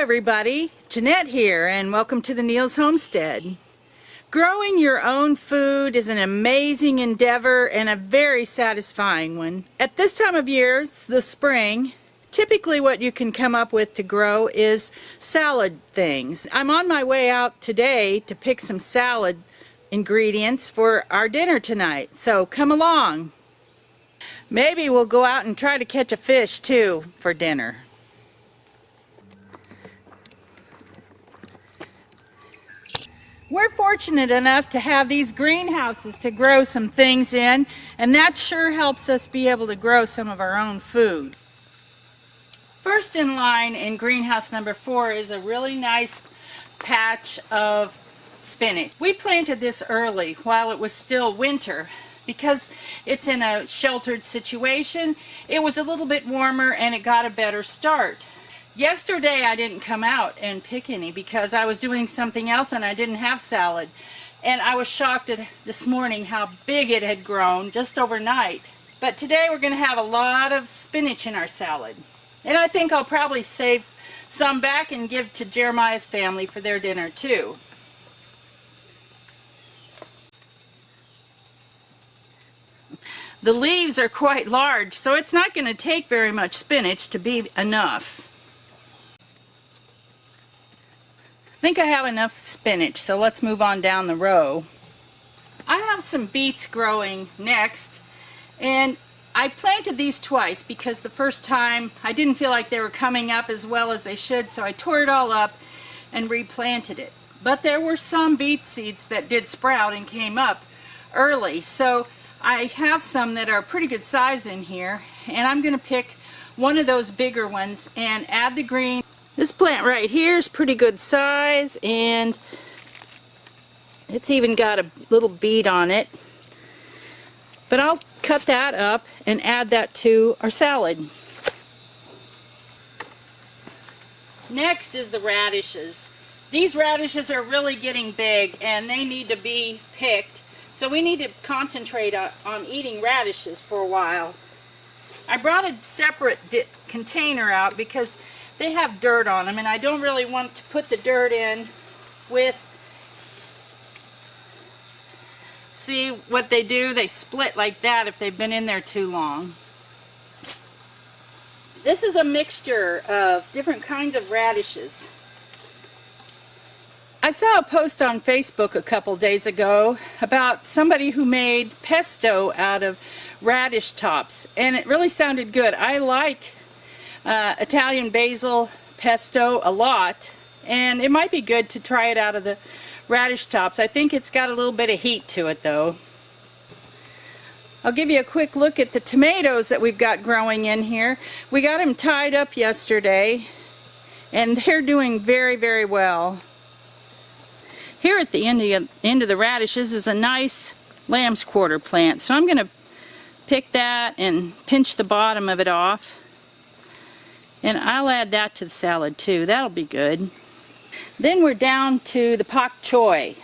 everybody, Jeanette here, and welcome to the Neil's Homestead. Growing your own food is an amazing endeavor and a very satisfying one. At this time of year, it's the spring, typically what you can come up with to grow is salad things. I'm on my way out today to pick some salad ingredients for our dinner tonight, so come along. Maybe we'll go out and try to catch a fish too for dinner. We're fortunate enough to have these greenhouses to grow some things in, and that sure helps us be able to grow some of our own food. First in line in greenhouse number 4 is a really nice patch of spinach. We planted this early while it was still winter because it's in a sheltered situation. It was a little bit warmer and it got a better start. Yesterday I didn't come out and pick any because I was doing something else and I didn't have salad. And I was shocked at this morning how big it had grown just overnight. But today we're going to have a lot of spinach in our salad. And I think I'll probably save some back and give to Jeremiah's family for their dinner too. The leaves are quite large, so it's not going to take very much spinach to be enough. I think I have enough spinach, so let's move on down the row. I have some beets growing next, and I planted these twice because the first time I didn't feel like they were coming up as well as they should, so I tore it all up and replanted it. But there were some beet seeds that did sprout and came up early, so I have some that are pretty good size in here, and I'm going to pick one of those bigger ones and add the green. This plant right here is pretty good size, and it's even got a little bead on it. But I'll cut that up and add that to our salad. Next is the radishes. These radishes are really getting big and they need to be picked. So we need to concentrate on eating radishes for a while. I brought a separate container out because they have dirt on them, and I don't really want to put the dirt in with, see what they do? They split like that if they've been in there too long. This is a mixture of different kinds of radishes. I saw a post on Facebook a couple days ago about somebody who made pesto out of radish tops, and it really sounded good. I like Italian basil pesto a lot, and it might be good to try it out of the radish tops. I think it's got a little bit of heat to it though. I'll give you a quick look at the tomatoes that we've got growing in here. We got them tied up yesterday and they're doing very, very well. Here at the end of the radishes is a nice lamb's quarter plant, so I'm going to pick that and pinch the bottom of it off. And I'll add that to the salad too. That'll be good. Then we're down to the Pok Choy.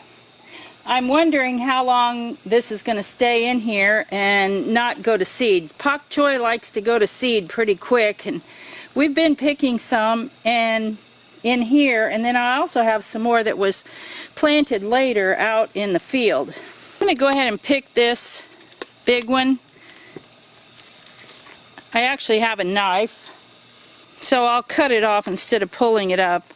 I'm wondering how long this is going to stay in here and not go to seed. Pok Choy likes to go to seed pretty quick, and we've been picking some and in here, and then I also have some more that was planted later out in the field. I'm going to go ahead and pick this big one. I actually have a knife, so I'll cut it off instead of pulling it up.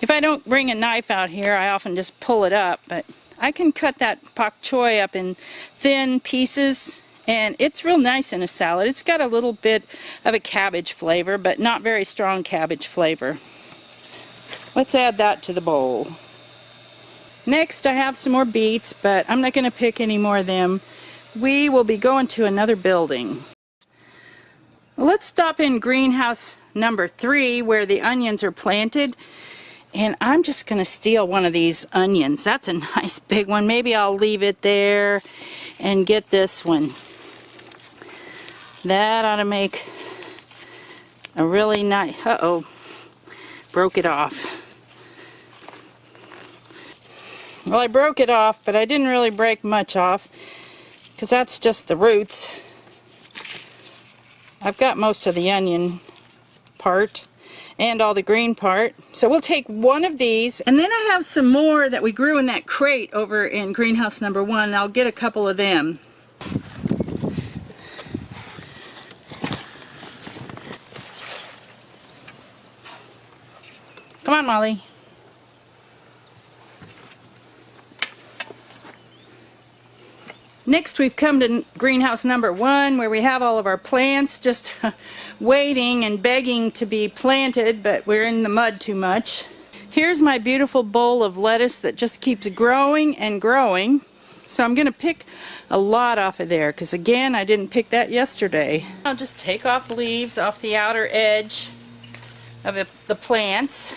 If I don't bring a knife out here, I often just pull it up, but I can cut that Pok Choy up in thin pieces, and it's real nice in a salad. It's got a little bit of a cabbage flavor, but not very strong cabbage flavor. Let's add that to the bowl. Next I have some more beets, but I'm not going to pick any more of them. We will be going to another building. Let's stop in greenhouse number 3 where the onions are planted, and I'm just going to steal one of these onions. That's a nice big one. Maybe I'll leave it there and get this one. That ought to make a really nice, broke it off. Well, I broke it off, but I didn't really break much off because that's just the roots. I've got most of the onion part, and all the green part. So we'll take one of these, and then I have some more that we grew in that crate over in greenhouse number 1. I'll get a couple of them. Come on, Molly. Next, we've come to greenhouse number 1, where we have all of our plants just waiting and begging to be planted, but we're in the mud too much. Here's my beautiful bowl of lettuce that just keeps growing and growing. So I'm going to pick a lot off of there, because again, I didn't pick that yesterday. I'll just take off leaves off the outer edge of the plants.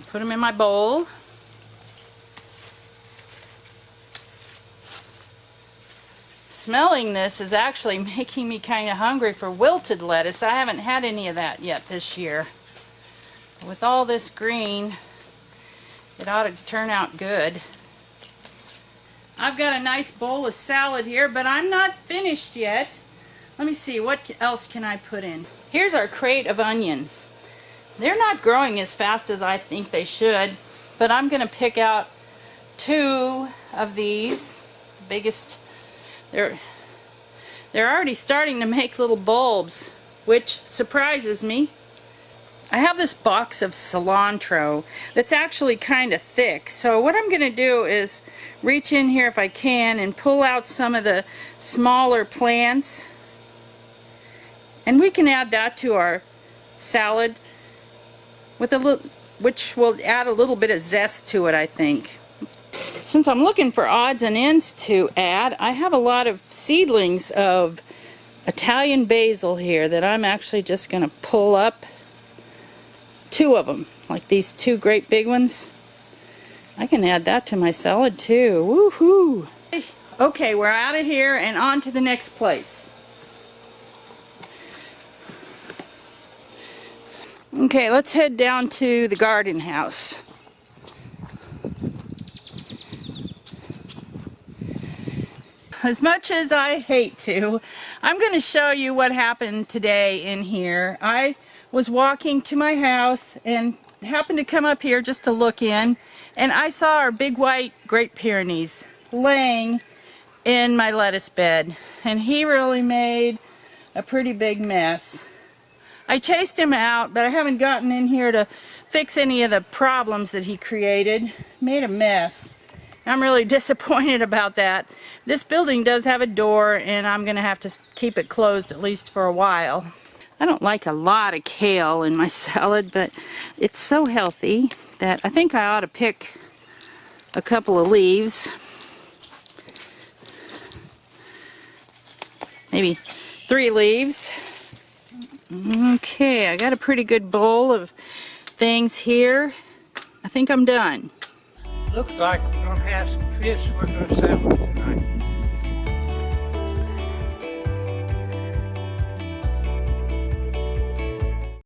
Put them in my bowl. Smelling this is actually making me kind of hungry for wilted lettuce. I haven't had any of that yet this year. With all this green, it ought to turn out good. I've got a nice bowl of salad here, but I'm not finished yet. Let me see, what else can I put in? Here's our crate of onions. They're not growing as fast as I think they should, but I'm going to pick out 2 of these. Biggest. They're already starting to make little bulbs, which surprises me. I have this box of cilantro that's actually kind of thick, so what I'm going to do is reach in here if I can and pull out some of the smaller plants, and we can add that to our salad with a little, which will add a little bit of zest to it, I think. Since I'm looking for odds and ends to add, I have a lot of seedlings of Italian basil here that I'm actually just going to pull up. 2 of them, like these 2 great big ones. I can add that to my salad too. Woohoo! Okay, we're out of here and on to the next place. Okay, let's head down to the garden house. As much as I hate to, I'm going to show you what happened today in here. I was walking to my house and happened to come up here just to look in, and I saw our big white Great Pyrenees laying in my lettuce bed, and he really made a pretty big mess. I chased him out, but I haven't gotten in here to fix any of the problems that he created. Made a mess. I'm really disappointed about that. This building does have a door, and I'm going to have to keep it closed at least for a while. I don't like a lot of kale in my salad, but it's so healthy that I think I ought to pick a couple of leaves. Maybe 3 leaves. Okay, I got a pretty good bowl of things here. I think I'm done. Looks like we're going to have some fish with our salad tonight.